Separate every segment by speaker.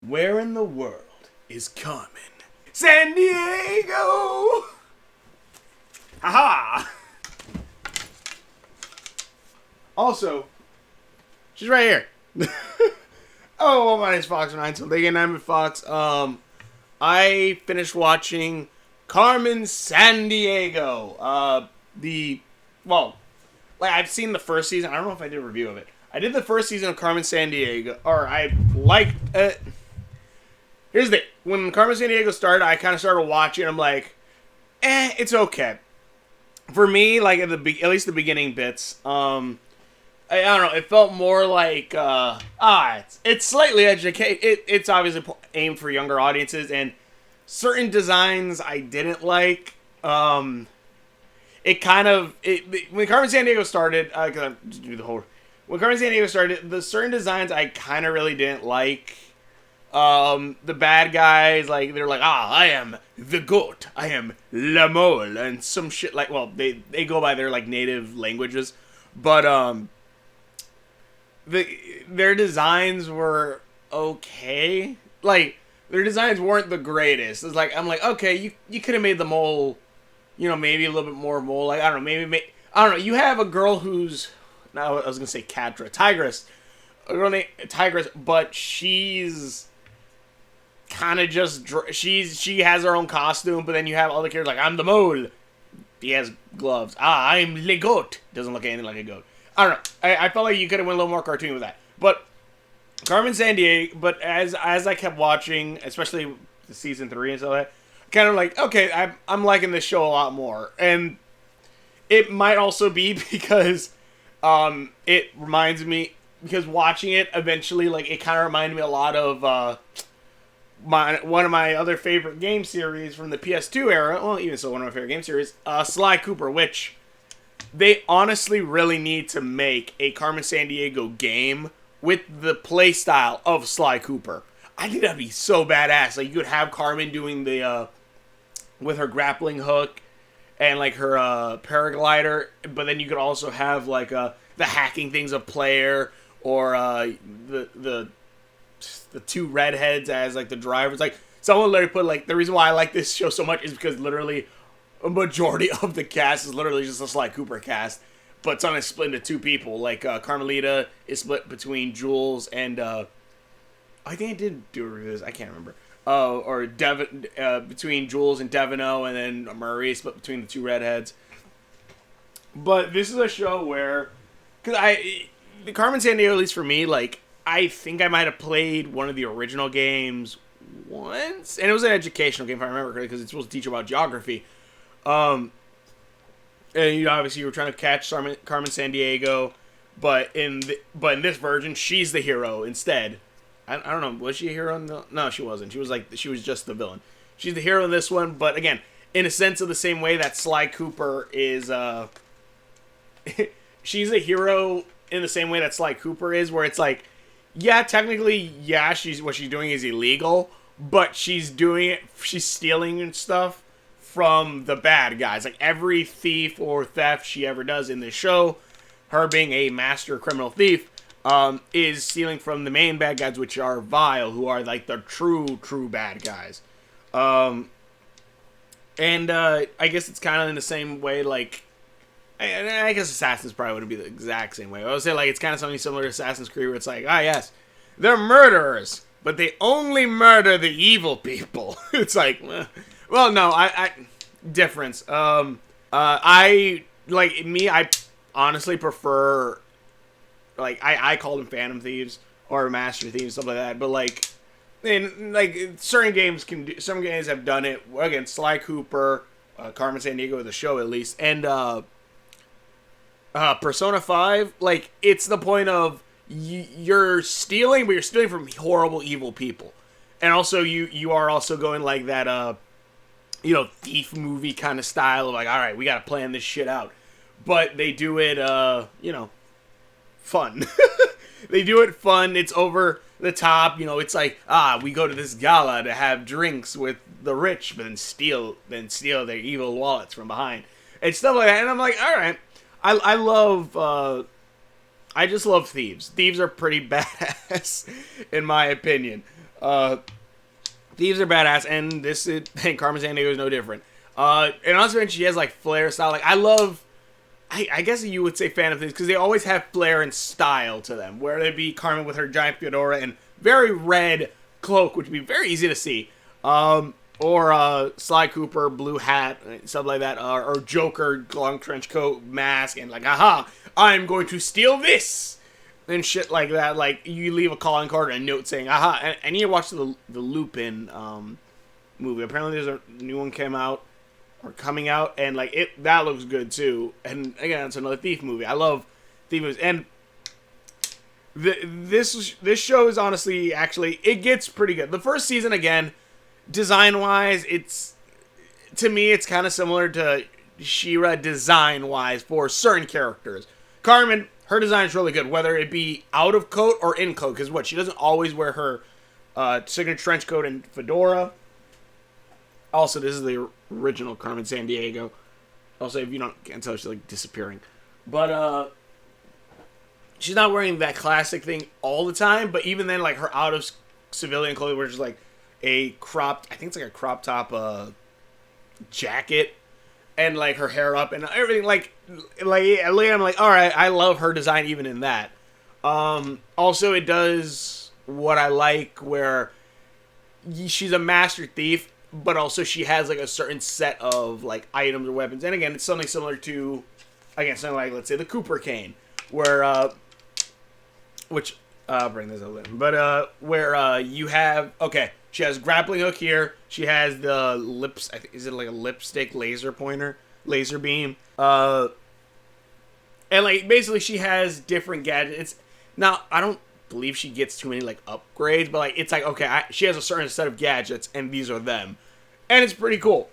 Speaker 1: Where in the world is Carmen? San Diego! Haha! Also, she's right here. Oh, well, my name's Fox9, so they get I'm with Fox. I finished watching Carmen San Diego. I've seen the first season. I don't know if I did a review of it. I did the first season of Carmen San Diego, or I liked it. Here's the thing. When Carmen San Diego started, I kind of started watching. I'm like, it's okay. For me, like at least the beginning bits, I don't know. It felt more like it's slightly educated. It's obviously aimed for younger audiences, and certain designs I didn't like. When Carmen San Diego started, when Carmen San Diego started, the certain designs I kind of really didn't like. The bad guys, like, they're like, I am the goat, I am La Mole, and some shit like, well, they go by their, like, native languages, but, their designs were okay. Like, their designs weren't the greatest. It's like, I'm like, okay, you could have made the mole, maybe a little bit more mole, like, I don't know, I don't know, you have a girl who's, now I was gonna say Tigress, a girl named Tigress, but she's kind of just, she has her own costume, but then you have other characters like, I'm the mole, he has gloves, I'm le goat, doesn't look anything like a goat. I don't know, I felt like you could have went a little more cartoon with that, but Carmen Sandiego, but as I kept watching, especially the season 3 and stuff like that, kind of like, okay, I'm liking this show a lot more, and it might also be because, it reminds me, because watching it eventually, like, it kind of reminded me a lot of, one of my other favorite game series from the PS2 era, well, even so, one of my favorite game series, Sly Cooper, which they honestly really need to make a Carmen Sandiego game with the play style of Sly Cooper. I think that'd be so badass. Like, you could have Carmen doing the, with her grappling hook and, like, her, paraglider, but then you could also have, like, the hacking things of Player, or, the two redheads as, like, the drivers. Like, someone literally put, like, the reason why I like this show so much is because literally a majority of the cast is literally just a Sly Cooper cast, but it's only split into two people. Like, Carmelita is split between Jules and, I think I did do a review of this, I can't remember. Or Devin, between Jules and Devino, and then Murray split between the two redheads. But this is a show where, because the Carmen Sandiego, at least for me, like, I think I might have played one of the original games once, and it was an educational game if I remember correctly, because it's supposed to teach you about geography. And obviously you were trying to catch Carmen Sandiego, but in this version, she's the hero instead. I don't know, was she a hero? No, she wasn't. She was just the villain. She's the hero in this one, but again, in a sense of the same way that Sly Cooper is, she's a hero in the same way that Sly Cooper is, where it's like, yeah, technically, yeah, what she's doing is illegal, but she's stealing and stuff from the bad guys. Like, every thief or theft she ever does in this show, her being a master criminal thief, is stealing from the main bad guys, which are Vile, who are, like, the true bad guys. I guess it's kind of in the same way, like, I guess Assassin's probably wouldn't be the exact same way. I would say, like, it's kind of something similar to Assassin's Creed, where it's like, yes, they're murderers, but they only murder the evil people. It's like, well, no, difference. I honestly prefer, like, I call them Phantom Thieves, or Master Thieves, stuff like that, but, like, certain games have done it, again, Sly Cooper, Carmen Sandiego, the show at least, and, Persona 5, like, it's the point of, you're stealing, but you're stealing from horrible, evil people. And also, you are also going like that, thief movie kind of style of like, alright, we gotta plan this shit out. But they do it, fun. They do it fun, it's over the top, it's like, we go to this gala to have drinks with the rich, but then steal their evil wallets from behind. And stuff like that, and I'm like, alright. I just love thieves. Thieves are pretty badass, in my opinion. Thieves are badass, and and Carmen Sandiego is no different. And also, she has like flair style. Like I love, I guess you would say fan of things because they always have flair and style to them. Where it'd be Carmen with her giant fedora and very red cloak, which would be very easy to see. Or Sly Cooper, blue hat, stuff like that. Or Joker, long trench coat, mask, and like, aha, I'm going to steal this! And shit like that. Like, you leave a calling card and a note saying, aha. And I need to watch the Lupin movie. Apparently there's a new one coming out, and like, that looks good too. And again, it's another Thief movie. I love Thief movies. And this show is honestly, actually, it gets pretty good. The first season, again, design-wise, to me, it's kind of similar to She-Ra design-wise for certain characters. Carmen, her design is really good, whether it be out of coat or in coat, because she doesn't always wear her signature trench coat and fedora. Also, this is the original Carmen Sandiego. Also, if you can't tell, she's like disappearing. But she's not wearing that classic thing all the time, but even then, like her out of civilian clothing, which is like a cropped, I think it's like a crop top jacket, and like her hair up and everything, like I'm like, all right, I love her design even in that. Also, it does what I like, where she's a master thief, but also she has like a certain set of like items or weapons, and again, it's something similar to, something like, let's say, the Cooper cane, where which I'll bring this up later, but where you have, she has grappling hook here. She has the lips. Is it like a lipstick laser beam? And like basically she has different gadgets. Now I don't believe she gets too many like upgrades, but like it's like she has a certain set of gadgets, and these are them, and it's pretty cool.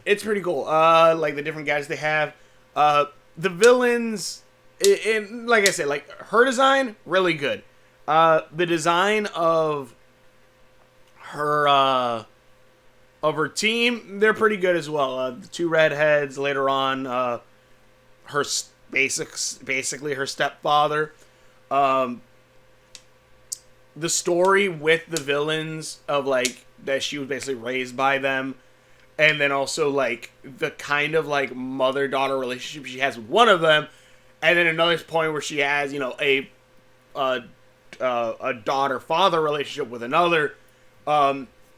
Speaker 1: Like the different gadgets they have. The villains, and like I said, like her design really good. The design of her team, they're pretty good as well. The two redheads later on, her basically her stepfather. The story with the villains of like that she was basically raised by them, and then also like the kind of like mother-daughter relationship she has with one of them, and then another point where she has a daughter-father relationship with another.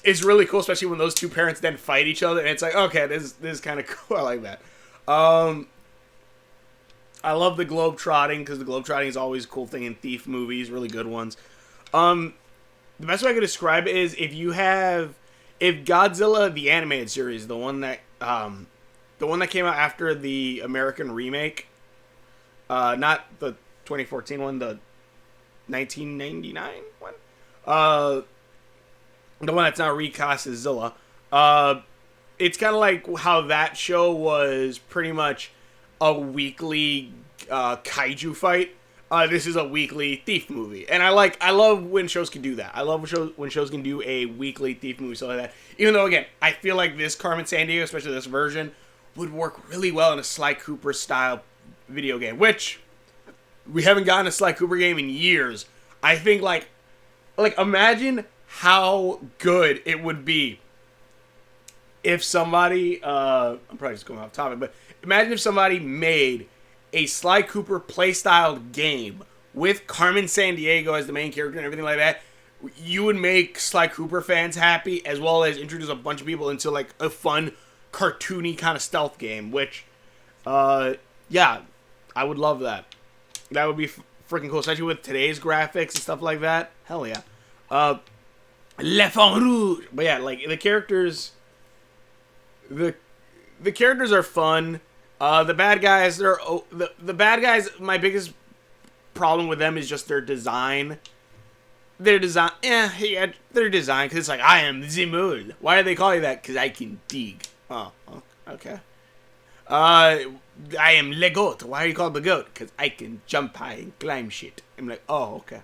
Speaker 1: Is really cool, especially when those two parents then fight each other, and it's like, okay, this is kind of cool. I like that. I love the globe-trotting, because the globe-trotting is always a cool thing in thief movies, really good ones. The best way I could describe it is if Godzilla the animated series, the one that came out after the American remake, not the 2014 one, the 1999 one, the one that's now recast as Zilla. It's kind of like how that show was pretty much a weekly kaiju fight. This is a weekly thief movie, and I love when shows can do that. I love when shows can do a weekly thief movie, stuff like that. Even though, again, I feel like this Carmen Sandiego, especially this version, would work really well in a Sly Cooper style video game, which we haven't gotten a Sly Cooper game in years. I think like imagine how good it would be if somebody, I'm probably just going off topic, but imagine if somebody made a Sly Cooper playstyle game with Carmen Sandiego as the main character and everything like that. You would make Sly Cooper fans happy, as well as introduce a bunch of people into like a fun, cartoony kind of stealth game, which, yeah, I would love that. That would be freaking cool, especially with today's graphics and stuff like that. Hell yeah. L'Enfant Rouge. But yeah, like the characters are fun. The bad guys, the bad guys, my biggest problem with them is just their design. Their design, their design, because it's like, I am the mole. Why do they call you that? Because I can dig. Oh, okay. I am Le Goat. Why are you called the goat? Because I can jump high and climb shit. I'm like, oh, okay.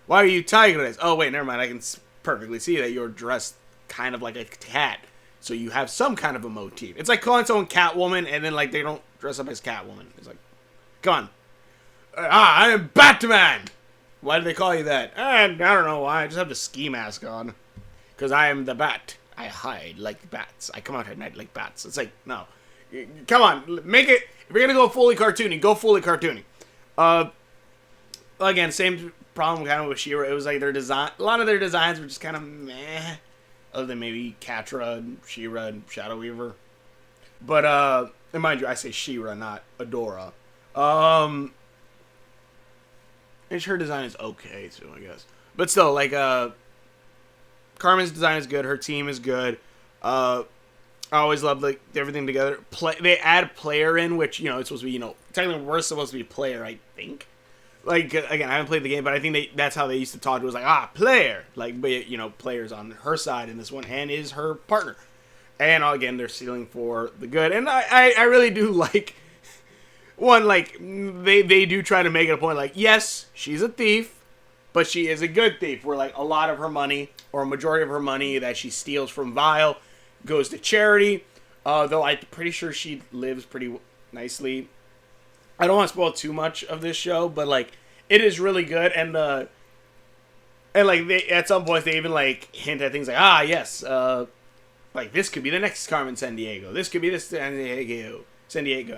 Speaker 1: Why are you tigress? Oh, wait, never mind. I can perfectly see that you're dressed kind of like a cat. So you have some kind of a motif. It's like calling someone Catwoman, and then like they don't dress up as Catwoman. It's like, come on. I am Batman! Why do they call you that? I don't know why. I just have the ski mask on. Because I am the bat. I hide like bats. I come out at night like bats. It's like, no. Come on. Make it. If you're going to go fully cartoony, go fully cartoony. Again, same problem kind of with She-Ra. It was like their design. A lot of their designs were just kind of meh. Other than maybe Catra and She-Ra and Shadow Weaver. But, and mind you, I say She-Ra, not Adora. And her design is okay, too, I guess. But still, like, Carmen's design is good. Her team is good. I always love, like, everything together. They add player in, which, you know, it's supposed to be, you know, technically we're supposed to be player, I think. Like, again, I haven't played the game, but I think that's how they used to talk to it. It was like, player. Like, but, you know, player's on her side in this one, and is her partner. And, again, they're sealing for the good. And I really do like, one, like, they do try to make it a point, like, yes, she's a thief, but she is a good thief. Where, like, a lot of her money, or a majority of her money that she steals from Vile, goes to charity. Though I'm pretty sure she lives pretty nicely. I don't want to spoil too much of this show, but, like, it is really good, and like, they, at some point, they even, like, hint at things like, yes, like, this could be the next Carmen Sandiego. This could be the Sandiego.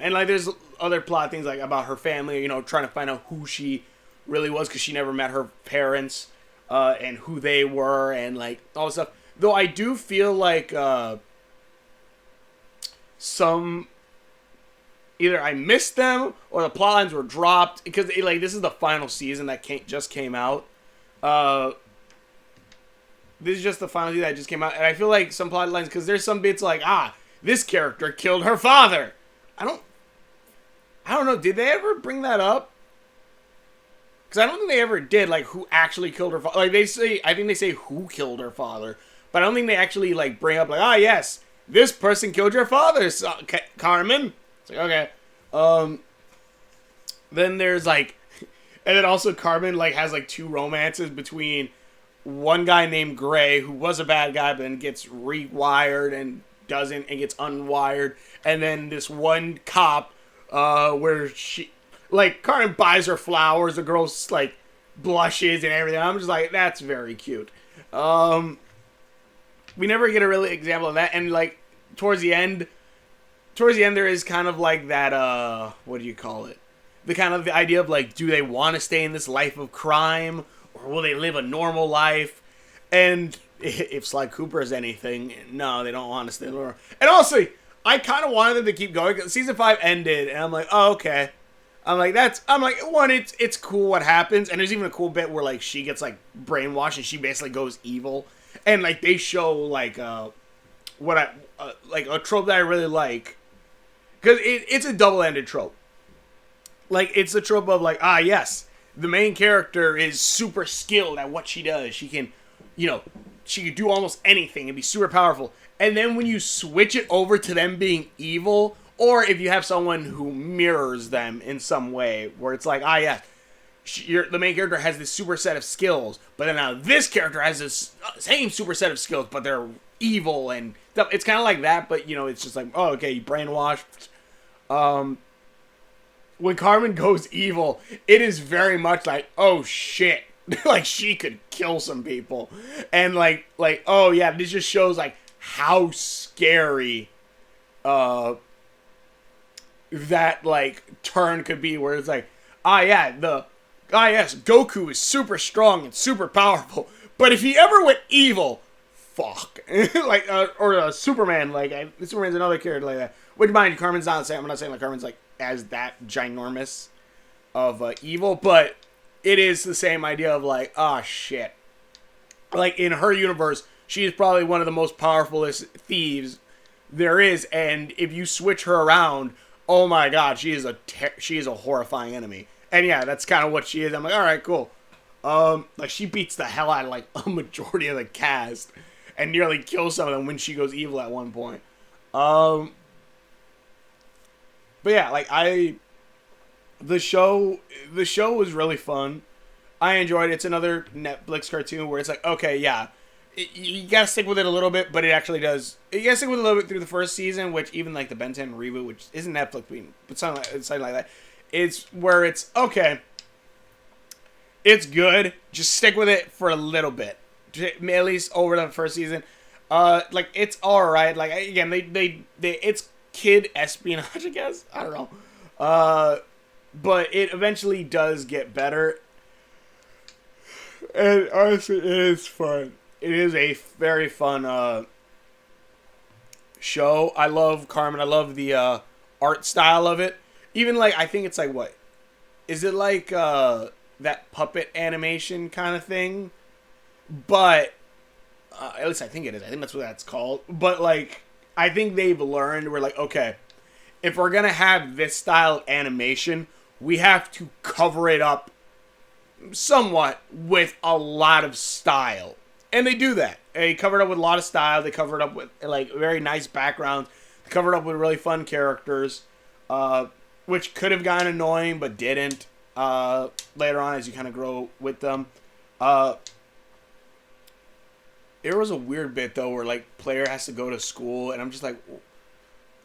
Speaker 1: And, like, there's other plot things, like, about her family, you know, trying to find out who she really was, because she never met her parents, and who they were, and, like, all this stuff. Though I do feel like, either I missed them or the plot lines were dropped because like this is the final season that just came out. This is just the final season that just came out, and I feel like some plot lines because there's some bits like this character killed her father. I don't know. Did they ever bring that up? Because I don't think they ever did. Like who actually killed her father? Like I think they say who killed her father, but I don't think they actually like bring up like yes, this person killed your father, Carmen. Like, okay. Then there's like, and then also Carmen like has like two romances between one guy named Gray who was a bad guy but then gets rewired and doesn't and gets unwired, and then this one cop where she like Carmen buys her flowers, the girl like blushes and everything. I'm just like, that's very cute. We never get a really example of that, and like towards the end there is kind of like that, what do you call it? The kind of the idea of like, do they want to stay in this life of crime, or will they live a normal life? And if Sly Cooper is anything, no, they don't want to stay in normal. And also, I kind of wanted them to keep going. Season 5 ended, and I'm like, oh, okay. I'm like, one, it's cool what happens, and there's even a cool bit where like she gets like brainwashed and she basically goes evil, and like they show like like a trope that I really like. Because it's a double-ended trope. Like, it's the trope of, like, yes, the main character is super skilled at what she does. She can, you know, she can do almost anything and be super powerful. And then when you switch it over to them being evil, or if you have someone who mirrors them in some way, where it's like, yes, the main character has this super set of skills, but then now this character has this same super set of skills, but they're evil and stuff. It's kind of like that, but, you know, it's just like, oh, okay, you brainwashed. When Carmen goes evil, it is very much like, oh shit, like she could kill some people, and like oh yeah, this just shows like how scary that like turn could be, where it's like, yes, Goku is super strong and super powerful, but if he ever went evil, fuck. Like, or Superman, like, Superman's another character like that. Which, mind you, Carmen's not saying, I'm not saying like Carmen's like as that ginormous of evil, but it is the same idea of like, shit. Like, in her universe, she is probably one of the most powerfulest thieves there is, and if you switch her around, oh my god, she is a horrifying enemy. And yeah, that's kind of what she is. I'm like, alright, cool. Like, she beats the hell out of like a majority of the cast and nearly kills some of them when she goes evil at one point. But yeah, like the show was really fun. I enjoyed it. It's another Netflix cartoon where it's like, okay, yeah, you gotta stick with it a little bit, but it actually does. You gotta stick with it a little bit through the first season, which even like the Ben 10 reboot, which isn't Netflix, but something like that. It's where it's okay. It's good. Just stick with it for a little bit, at least over the first season. Like it's all right. Like again, they it's kid espionage, I guess. I don't know. But it eventually does get better, and honestly, it is fun. It is a very fun show. I love Carmen. I love the art style of it. Even like I think it's like what is it like that puppet animation kind of thing? But at least I think it is. I think that's what that's called. But like I think they've learned. We're like okay, if we're gonna have this style of animation, we have to cover it up somewhat with a lot of style. And they do that. They cover it up with a lot of style. They cover it up with like very nice backgrounds. They cover it up with really fun characters, which could have gotten annoying but didn't later on as you kind of grow with them. There was a weird bit though where like player has to go to school, and I'm just like,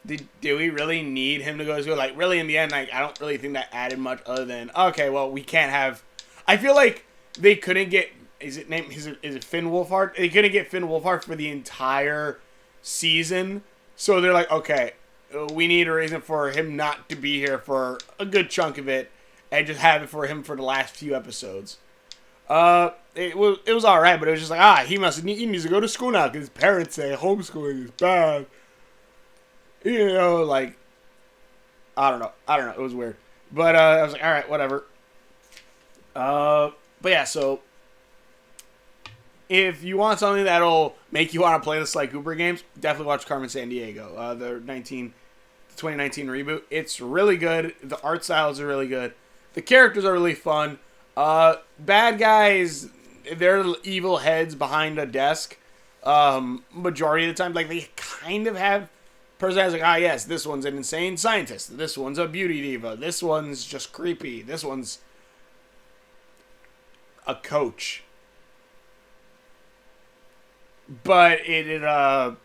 Speaker 1: do we really need him to go to school? Like really in the end, like I don't really think that added much other than okay, well we can't have. I feel like they couldn't get. Is it Finn Wolfhard? They couldn't get Finn Wolfhard for the entire season, so they're like, okay, we need a reason for him not to be here for a good chunk of it, and just have it for him for the last few episodes. It was all right, but it was just like he needs to go to school now because his parents say homeschooling is bad. You know, like I don't know. It was weird, but I was like, all right, whatever. But yeah, so. If you want something that'll make you want to play the Sly Cooper games, definitely watch Carmen Sandiego, the 2019 reboot. It's really good. The art styles are really good. The characters are really fun. Bad guys, they're evil heads behind a desk. Majority of the time, like they kind of have personalities. Like, yes, this one's an insane scientist. This one's a beauty diva. This one's just creepy. This one's a coach. But and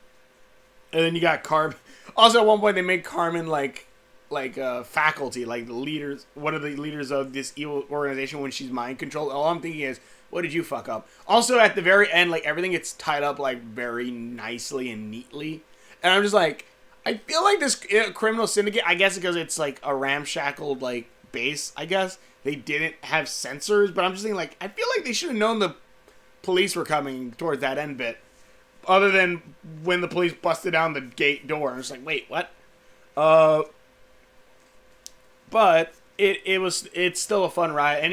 Speaker 1: then you got Carmen. Also, at one point, they made Carmen like faculty, like the leaders, one of the leaders of this evil organization when she's mind controlled. All I'm thinking is, what did you fuck up? Also, at the very end, like everything gets tied up like very nicely and neatly, and I'm just like, I feel like this criminal syndicate. I guess because it's like a ramshackled like base. I guess they didn't have sensors, but I'm just thinking like, I feel like they should have known the police were coming towards that end bit. Other than when the police busted down the gate door. And it's like, wait, what? But it's still a fun ride.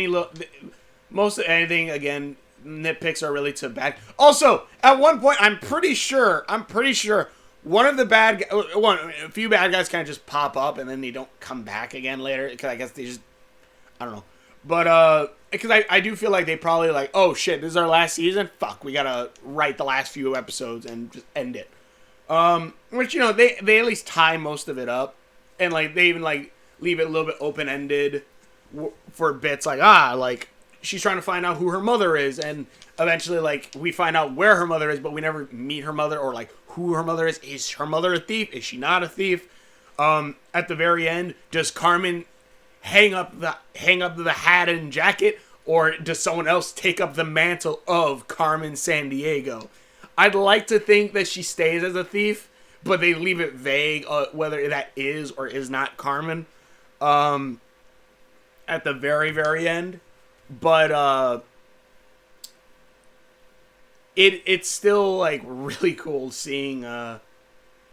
Speaker 1: Most of anything, again, nitpicks are really to bad. Also, at one point, I'm pretty sure, one of the a few bad guys kind of just pop up and then they don't come back again later. Because I guess they just, I don't know. But, because I do feel like they probably like, oh shit, this is our last season? Fuck, we gotta write the last few episodes and just end it. Which, you know, they at least tie most of it up. And, like, they even, like, leave it a little bit open-ended for bits like, like, she's trying to find out who her mother is. And eventually, like, we find out where her mother is, but we never meet her mother or, like, who her mother is. Is her mother a thief? Is she not a thief? At the very end, does Carmen hang up the hat and jacket, or does someone else take up the mantle of Carmen Sandiego? I'd like to think that she stays as a thief, but they leave it vague whether that is or is not Carmen at the very, very end. But it's still like really cool seeing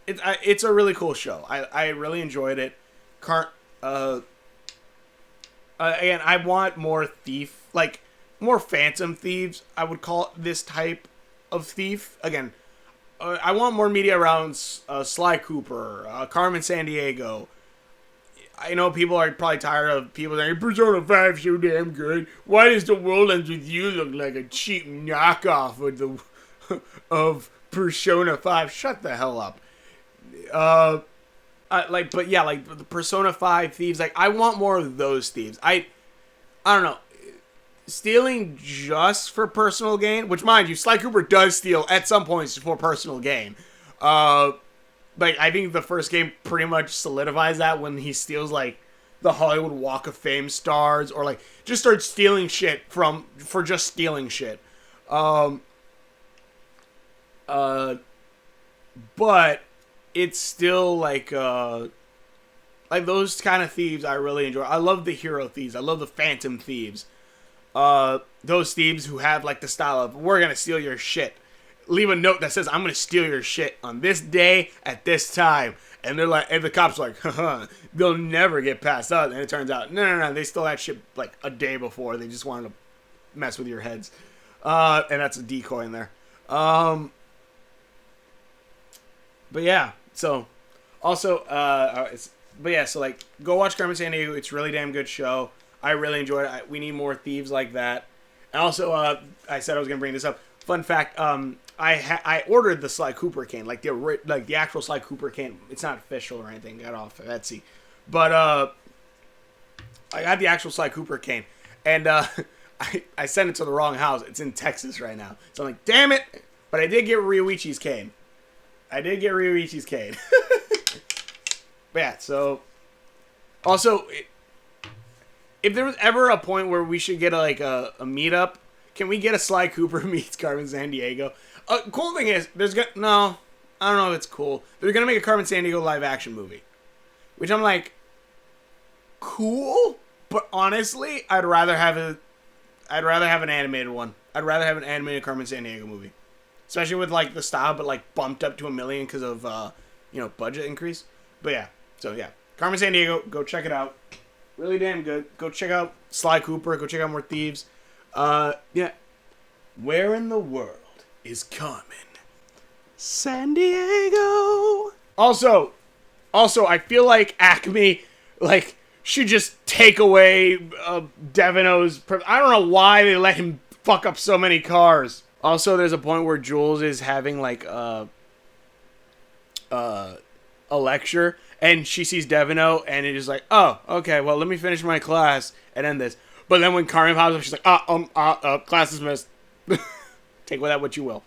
Speaker 1: it's a really cool show. I really enjoyed it. Again, I want more more Phantom Thieves. I would call it this type of thief. Again, I want more media around Sly Cooper, Carmen Sandiego. I know people are probably tired of people saying, Persona 5 so damn good. Why does The World Ends With You look like a cheap knockoff of Persona 5? Shut the hell up. But yeah, like the Persona 5 thieves, like I want more of those thieves. I don't know, stealing just for personal gain, which mind you, Sly Cooper does steal at some points for personal gain. Like I think the first game pretty much solidifies that when he steals like the Hollywood Walk of Fame stars, or like just start stealing shit for just stealing shit. But it's still like those kind of thieves I really enjoy. I love the hero thieves. I love the phantom thieves. Those thieves who have like the style of, we're gonna steal your shit. Leave a note that says, I'm gonna steal your shit on this day at this time. And they're like, and the cops are like, haha, they'll never get past us. And it turns out, no, they stole that shit like a day before. They just wanted to mess with your heads. And that's a decoy in there. But yeah, so also, so like, go watch Carmen Sandiego. It's a really damn good show. I really enjoyed it. We need more thieves like that. And also, I said I was gonna bring this up. Fun fact, I ordered the Sly Cooper cane, like the actual Sly Cooper cane. It's not official or anything. Got off of Etsy, but I got the actual Sly Cooper cane, and I sent it to the wrong house. It's in Texas right now, so I'm like, damn it! But I did get Ryuichi's cane. But yeah, so also, if there was ever a point where we should get a meetup, can we get a Sly Cooper meets Carmen Sandiego? Cool thing is, no, I don't know if it's cool. They're gonna make a Carmen Sandiego live action movie, which I'm like, cool. But honestly, I'd rather have an animated one. I'd rather have an animated Carmen Sandiego movie, especially with like the style, but like bumped up to $1 million because of budget increase. But yeah, so yeah, Carmen Sandiego, go check it out. Really damn good. Go check out Sly Cooper. Go check out more thieves. Yeah. Where in the world is Carmen Sandiego? Also, I feel like Acme, like, should just take away Devino's. I don't know why they let him fuck up so many cars. Also, there's a point where Jules is having like a lecture, and she sees Devino, and it is like, oh, okay, well, let me finish my class and end this. But then when Carmen pops up, she's like, class is missed. Take with that what you will.